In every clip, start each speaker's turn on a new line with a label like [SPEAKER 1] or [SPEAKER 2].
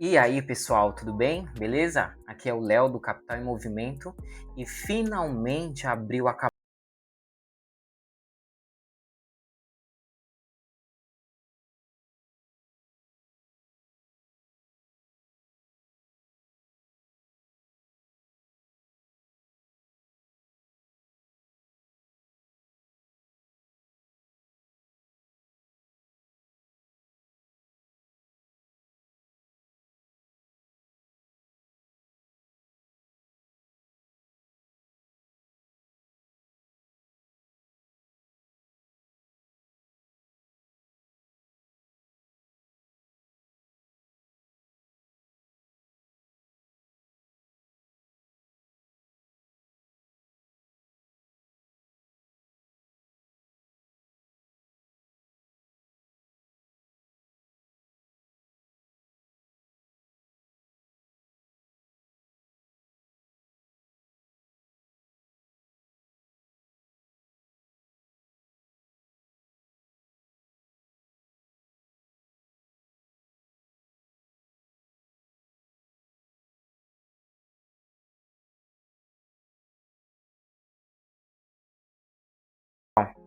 [SPEAKER 1] E aí, pessoal, tudo bem? Beleza? Aqui é o Léo do Capital em Movimento e finalmente abriu a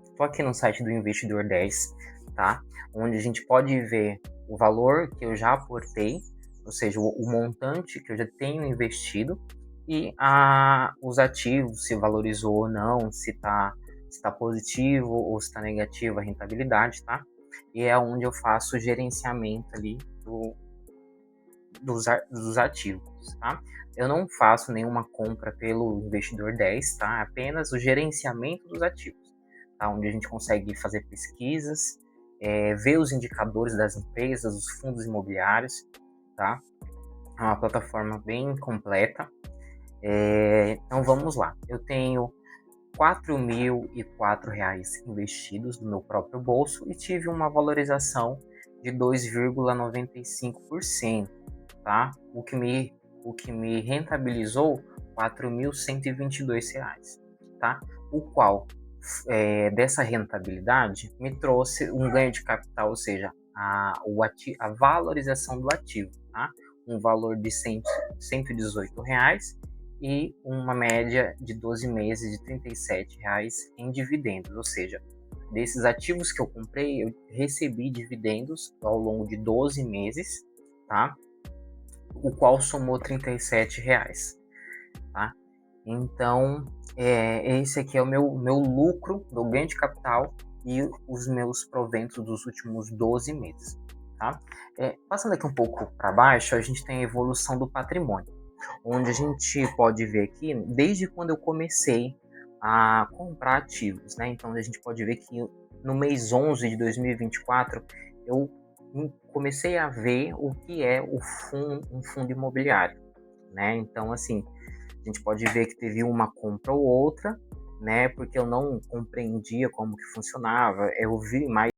[SPEAKER 1] Estou aqui no site do Investidor 10, tá? Onde a gente pode ver o valor que eu já aportei, ou seja, o montante que eu já tenho investido e os ativos, se valorizou ou não, se tá positivo ou se está negativo a rentabilidade, tá? E é onde eu faço o gerenciamento ali dos ativos, tá? Eu não faço nenhuma compra pelo Investidor 10, tá? Apenas o gerenciamento dos ativos, tá? Onde a gente consegue fazer pesquisas, ver os indicadores das empresas, os fundos imobiliários, tá? É uma plataforma bem completa. Então vamos lá. Eu tenho R$ 4.004 investidos no meu próprio bolso e tive uma valorização de 2,95%, tá? O que me rentabilizou R$ 4.122, tá? O qual dessa rentabilidade me trouxe um ganho de capital, ou seja, a valorização do ativo, tá? Um valor de R$ 118 e uma média de 12 meses de R$ 37 em dividendos, ou seja, desses ativos que eu comprei, eu recebi dividendos ao longo de 12 meses, tá? O qual somou R$ 37, tá? Então, esse aqui é o meu lucro, meu ganho de capital e os meus proventos dos últimos 12 meses, tá? Passando aqui um pouco para baixo, a gente tem a evolução do patrimônio, onde a gente pode ver aqui, desde quando eu comecei a comprar ativos, né? Então, a gente pode ver que no mês 11 de 2024, eu comecei a ver o que é um fundo imobiliário, né? Então, assim, a gente pode ver que teve uma compra ou outra, né? Porque eu não compreendia como que funcionava, eu vi mais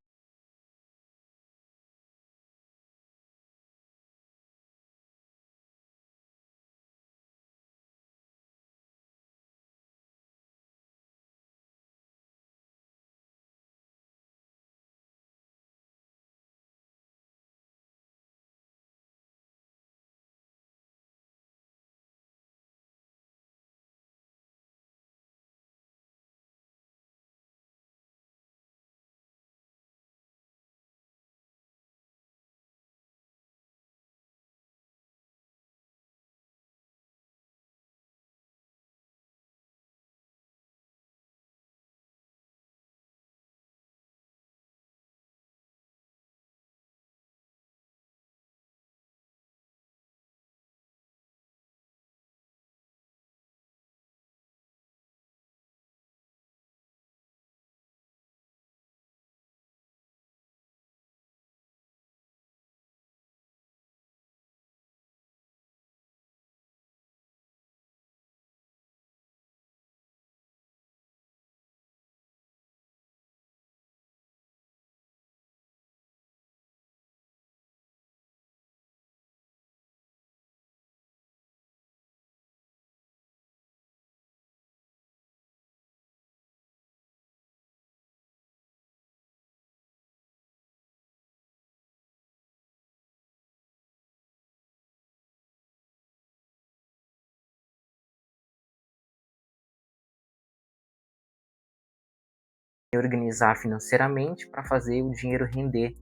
[SPEAKER 1] me organizar financeiramente para fazer o dinheiro render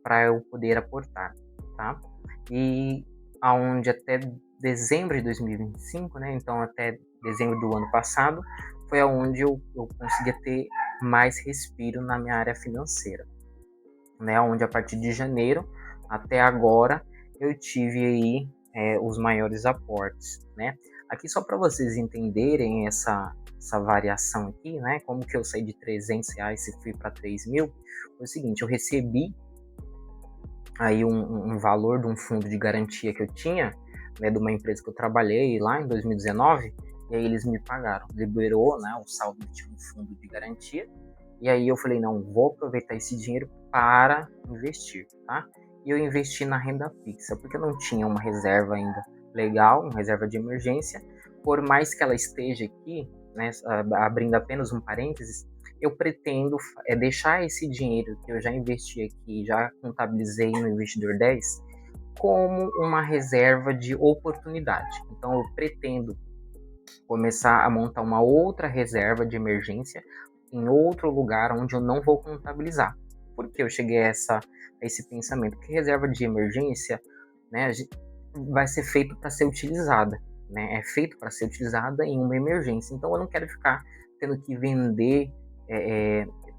[SPEAKER 1] para eu poder aportar, tá? E aonde até dezembro de 2025, né? Então até dezembro do ano passado foi aonde eu conseguia ter mais respiro na minha área financeira, né? Onde a partir de janeiro até agora eu tive aí os maiores aportes, né? Aqui só para vocês entenderem essa variação aqui, né? Como que eu saí de R$ 300 e fui para 3.000, foi o seguinte: eu recebi aí um valor de um fundo de garantia que eu tinha, né, de uma empresa que eu trabalhei lá em 2019, e aí eles me pagaram, liberou, né, o saldo de um fundo de garantia, e aí eu falei, não, vou aproveitar esse dinheiro para investir, tá? E eu investi na renda fixa, porque eu não tinha uma reserva ainda legal, uma reserva de emergência, por mais que ela esteja aqui, né, abrindo apenas um parênteses, eu pretendo deixar esse dinheiro que eu já investi aqui, já contabilizei no Investidor 10, como uma reserva de oportunidade. Então eu pretendo começar a montar uma outra reserva de emergência em outro lugar onde eu não vou contabilizar. Por que eu cheguei a esse pensamento? Porque reserva de emergência, né, vai ser feito para ser utilizada, né? É feito para ser utilizada em uma emergência. Então eu não quero ficar tendo que vender,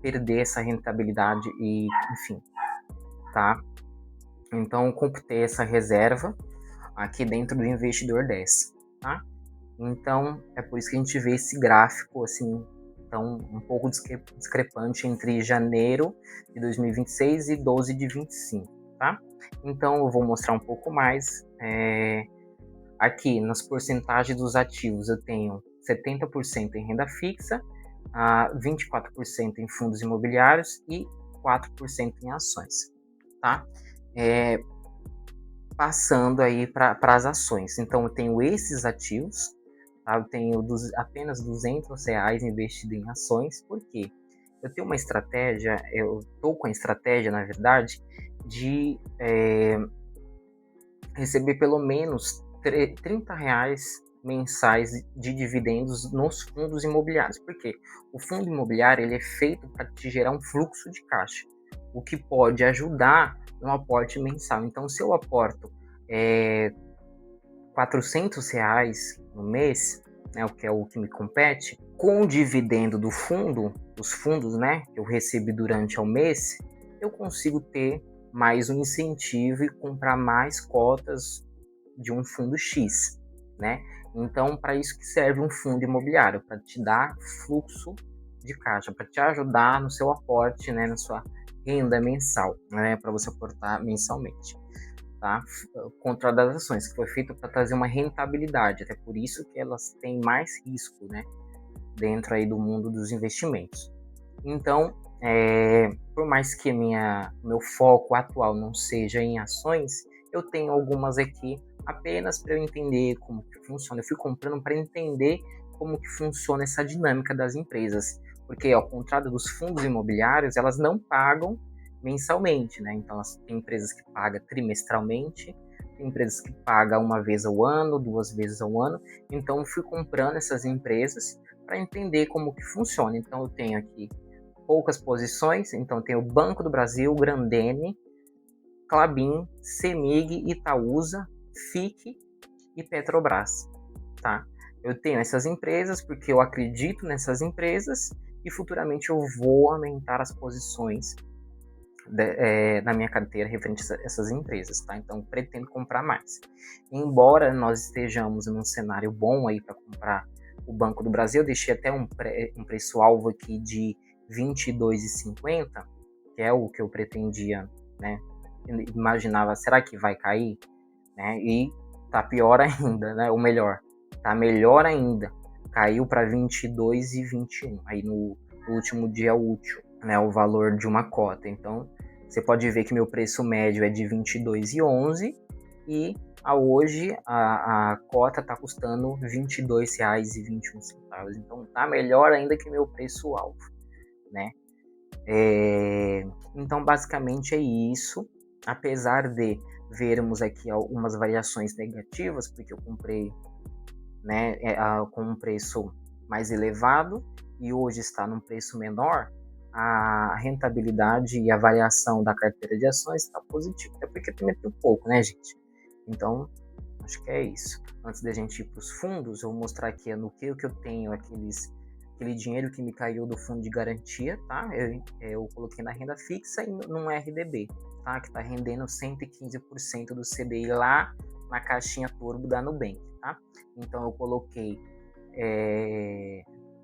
[SPEAKER 1] perder essa rentabilidade e, enfim, tá? Então eu computei essa reserva aqui dentro do Investidor 10, tá? Então é por isso que a gente vê esse gráfico assim, então um pouco discrepante entre janeiro de 2026 e 12 de 25, tá? Então eu vou mostrar um pouco mais. Aqui nas porcentagens dos ativos eu tenho 70% em renda fixa, 24% em fundos imobiliários e 4% em ações, tá? Passando aí para as ações. Então eu tenho esses ativos, tá? Eu tenho apenas R$ 200 investido em ações. Por quê? Eu tenho uma estratégia, eu estou com a estratégia, na verdade, de receber pelo menos R$ 30 mensais de dividendos nos fundos imobiliários. Por quê? O fundo imobiliário ele é feito para te gerar um fluxo de caixa, o que pode ajudar no aporte mensal. Então, se eu aporto R$ 400 no mês, né, o que é o que me compete, com o dividendo do fundo, os fundos, né, que eu recebi durante o mês, eu consigo ter mais um incentivo e comprar mais cotas de um fundo X, né? Então, para isso que serve um fundo imobiliário, para te dar fluxo de caixa, para te ajudar no seu aporte, né, na sua renda mensal, né, para você aportar mensalmente, tá? Contra das ações, que foi feito para trazer uma rentabilidade, até por isso que elas têm mais risco, né, dentro aí do mundo dos investimentos. Então, por mais que meu foco atual não seja em ações, eu tenho algumas aqui apenas para eu entender como que funciona. Eu fui comprando para entender como que funciona essa dinâmica das empresas, porque ao contrário dos fundos imobiliários, elas não pagam mensalmente, né? Então, tem empresas que pagam trimestralmente, tem empresas que pagam uma vez ao ano, 2 vezes ao ano. Então, eu fui comprando essas empresas para entender como que funciona. Então, eu tenho aqui poucas posições, então tem o Banco do Brasil, Grandene, Klabin, Semig, Itaúsa, FIC e Petrobras, tá? Eu tenho essas empresas porque eu acredito nessas empresas e futuramente eu vou aumentar as posições na minha carteira referente a essas empresas, tá? Então pretendo comprar mais. Embora nós estejamos num cenário bom aí para comprar o Banco do Brasil, eu deixei até um preço-alvo aqui de R$ 22,50, que é o que eu pretendia, né? Imaginava, será que vai cair? Né? E tá pior ainda, né? Ou melhor, tá melhor ainda. Caiu para 22,21 aí no último dia útil, né? O valor de uma cota. Então, você pode ver que meu preço médio é de R$ 22,11 e hoje a cota está custando R$ 22,21. Então, tá melhor ainda que meu preço-alvo, né? Então, basicamente é isso. Apesar de vermos aqui algumas variações negativas, porque eu comprei, né, com um preço mais elevado e hoje está num preço menor, a rentabilidade e a variação da carteira de ações está positiva. É porque também tem pouco, né, gente? Então, acho que é isso. Antes da gente ir para os fundos, eu vou mostrar aqui no que eu tenho aquele dinheiro que me caiu do fundo de garantia, tá? Eu coloquei na renda fixa e num RDB, tá? Que está rendendo 115% do CDI lá na caixinha turbo da Nubank, tá? Então eu coloquei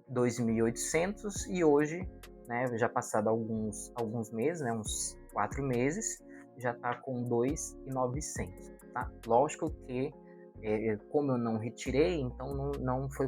[SPEAKER 1] 2.800 e hoje, né, já passado alguns meses, né, uns 4 meses, já está com 2.900, tá? Lógico que, como eu não retirei, então não foi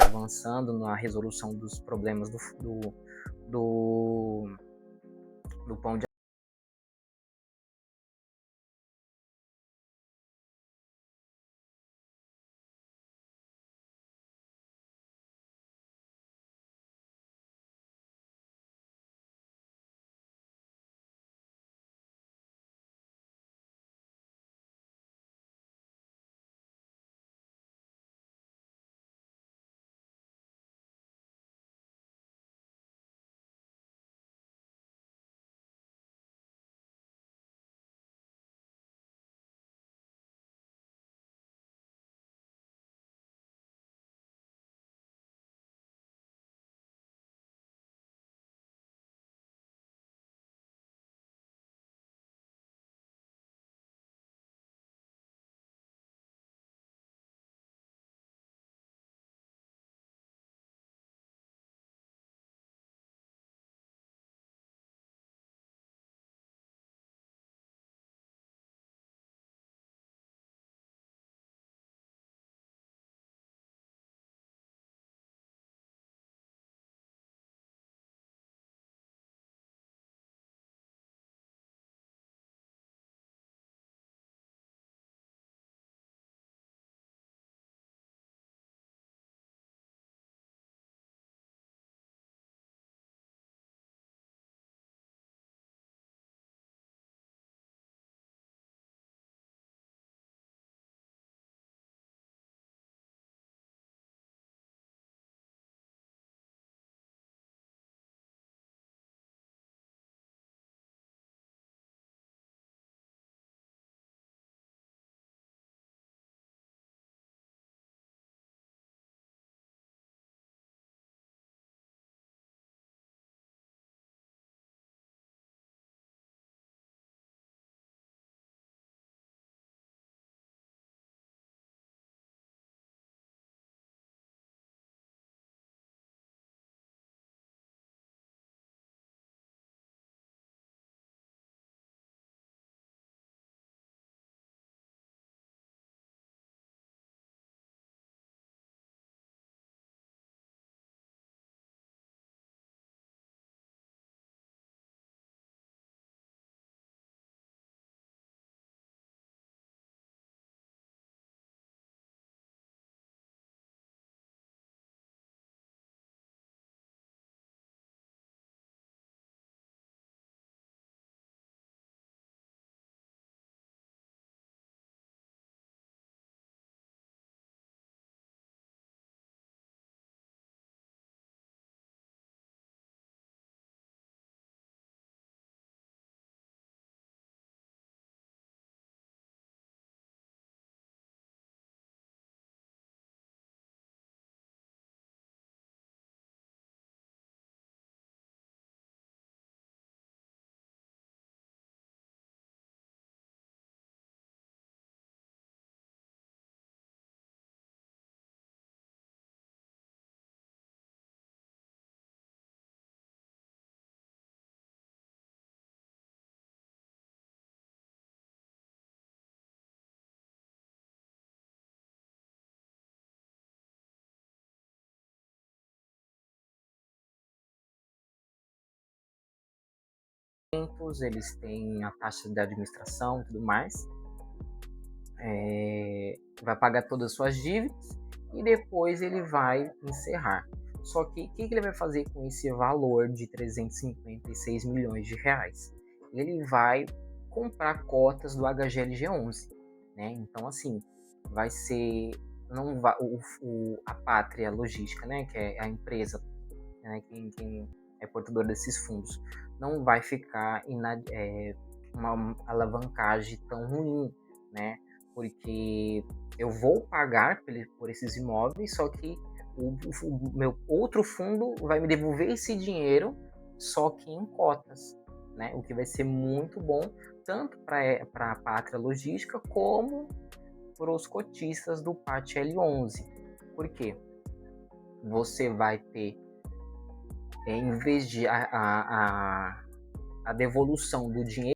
[SPEAKER 1] avançando na resolução dos problemas do, do pão de tempos, eles têm a taxa de administração e tudo mais. Vai pagar todas as suas dívidas e depois ele vai encerrar. Só que o que ele vai fazer com esse valor de 356 milhões de reais? Ele vai comprar cotas do HGLG11, né? Então, assim, vai ser não vai, a Pátria Logística, né, que é a empresa, né, quem é portador desses fundos, não vai ficar uma alavancagem tão ruim, né? Porque eu vou pagar por esses imóveis, só que o meu outro fundo vai me devolver esse dinheiro, só que em cotas, né? O que vai ser muito bom tanto para a Pátria Logística como para os cotistas do PAT L11. Por quê? Você vai ter, em vez de a devolução do dinheiro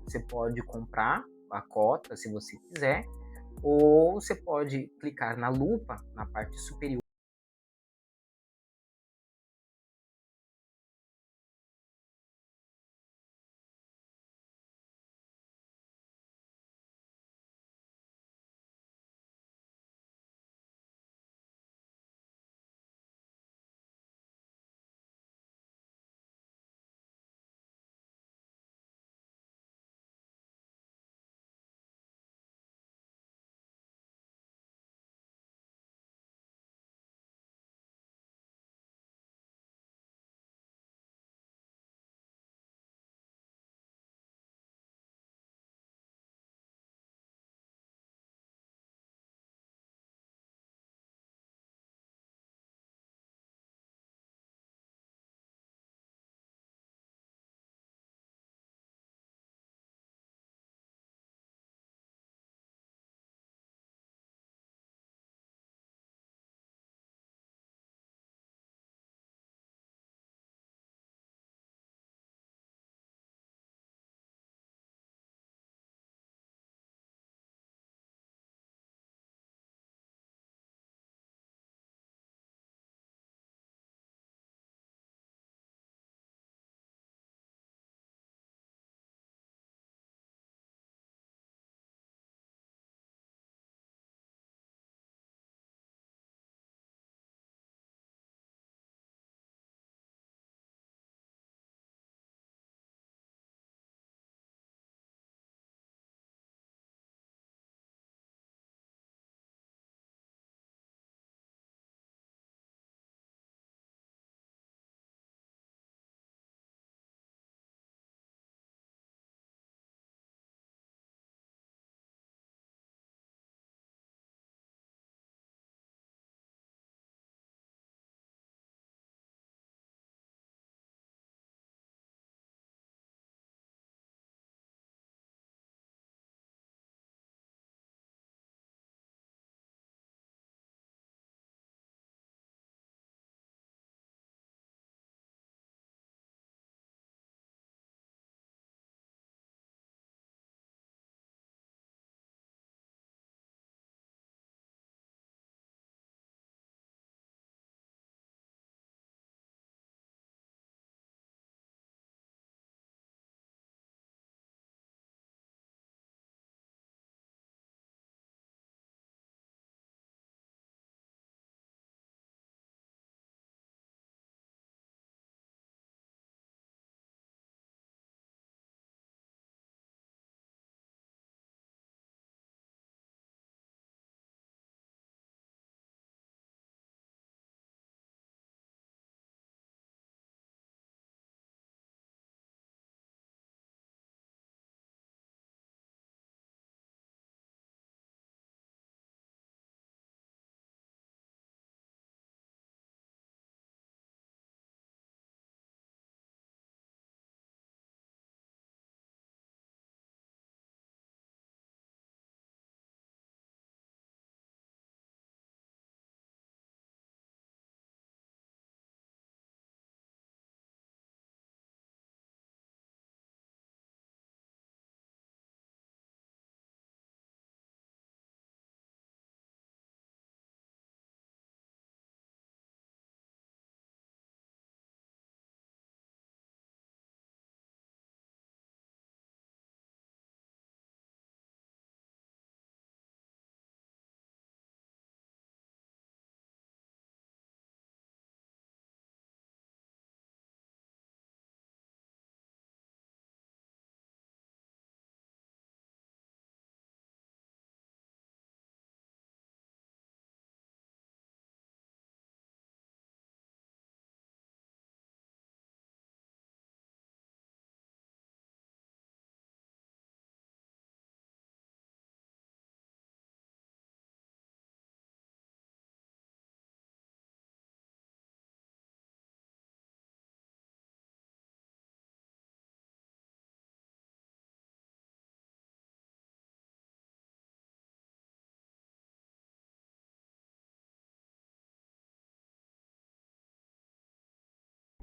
[SPEAKER 1] você pode comprar a cota se você quiser, ou você pode clicar na lupa na parte superior.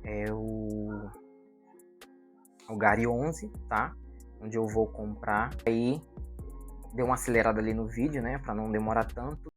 [SPEAKER 1] É o o Gary 11, tá? Onde eu vou comprar. Aí, dei uma acelerada ali no vídeo, né? Para não demorar tanto.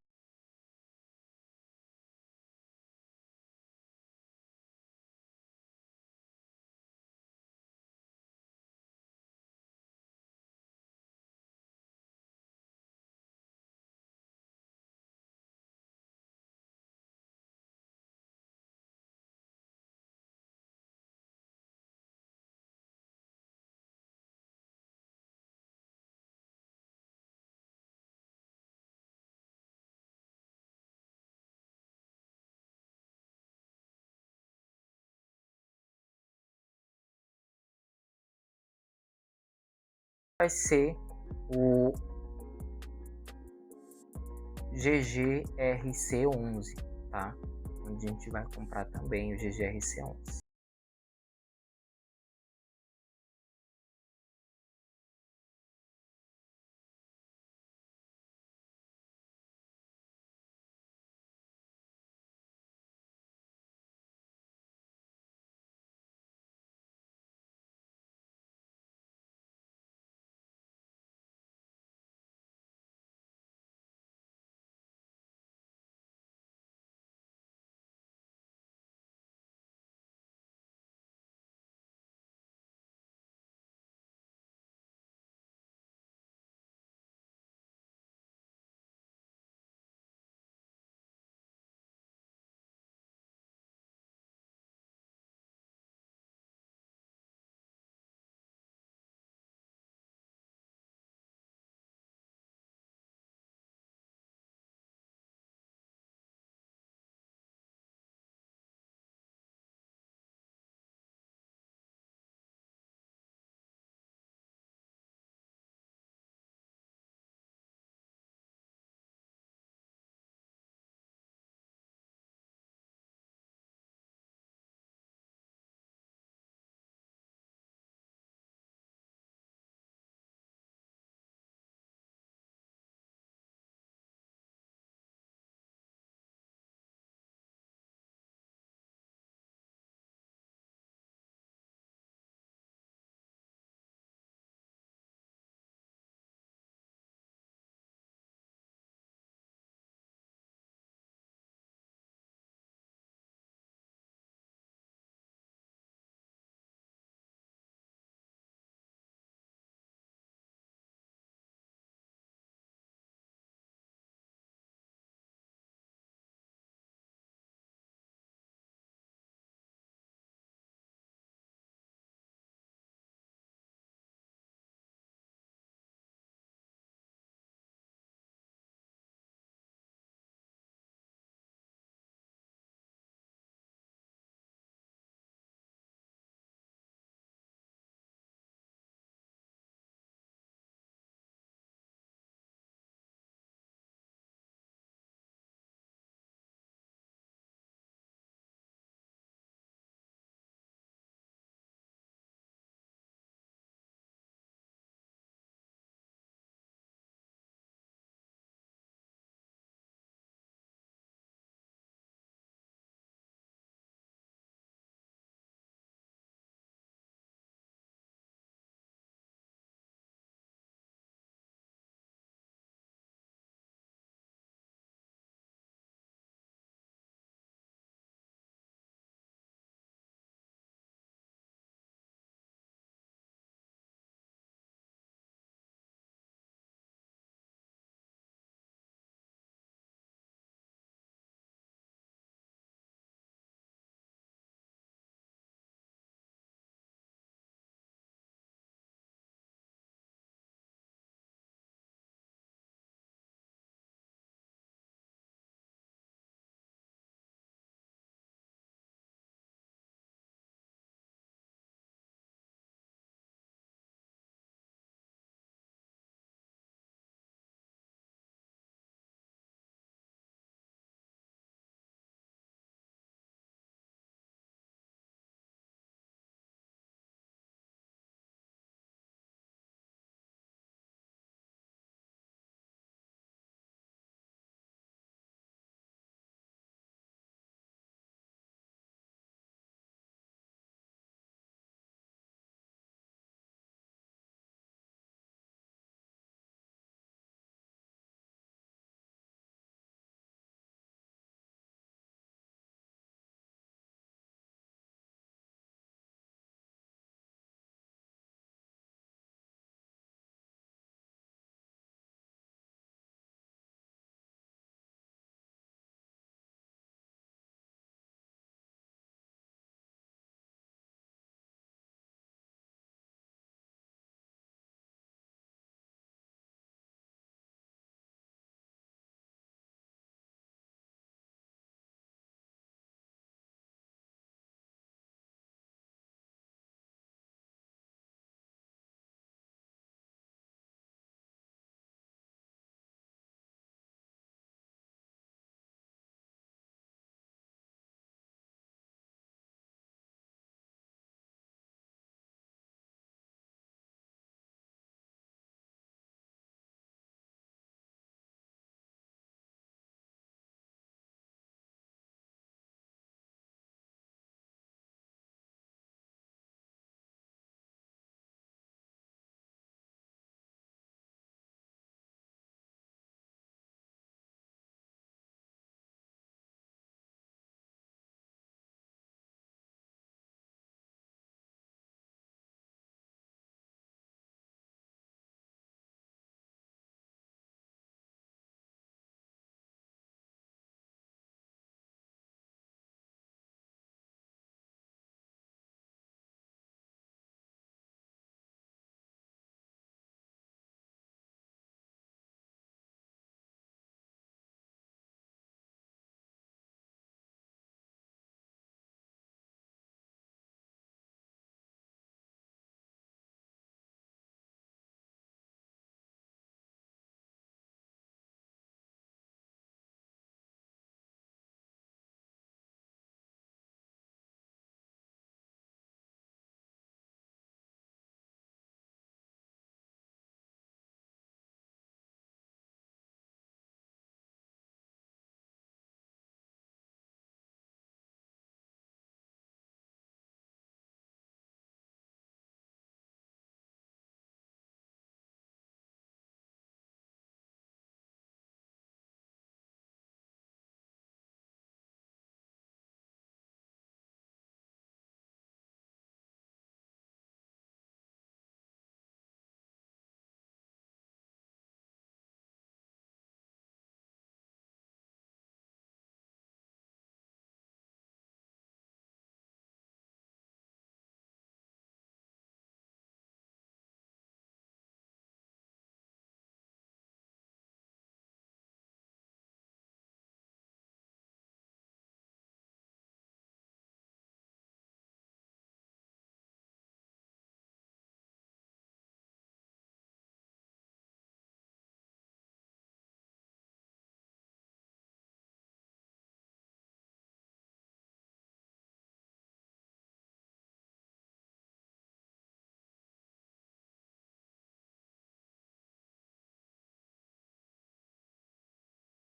[SPEAKER 1] Vai ser o GGRC11, tá? Onde a gente vai comprar também o GGRC11.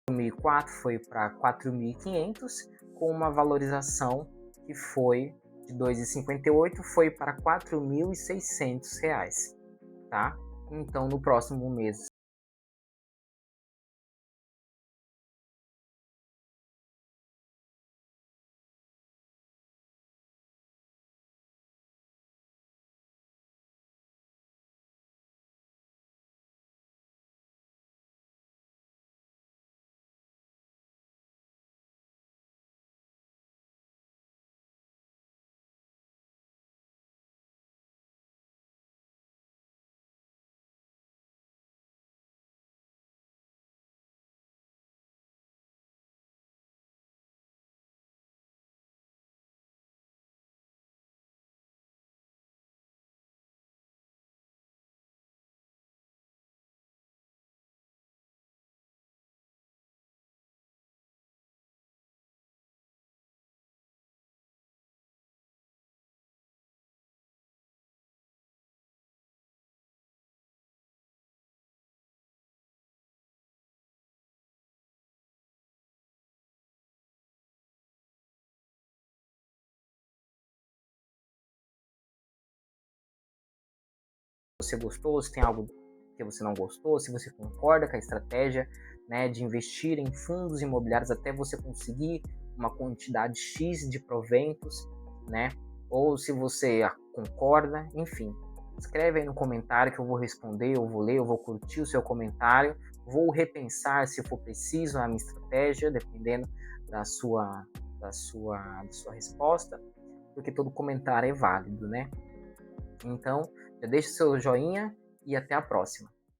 [SPEAKER 1] 2004 foi para 4.500, com uma valorização que foi de 2,58, foi para R$ 4.600, tá? Então, no próximo mês, você gostou, se tem algo que você não gostou, se você concorda com a estratégia, né, de investir em fundos imobiliários até você conseguir uma quantidade X de proventos, né? Ou se você concorda, enfim. Escreve aí no comentário que eu vou responder, eu vou ler, eu vou curtir o seu comentário, vou repensar se for preciso a minha estratégia, dependendo da sua resposta, porque todo comentário é válido, né? Então, já deixa o seu joinha e até a próxima.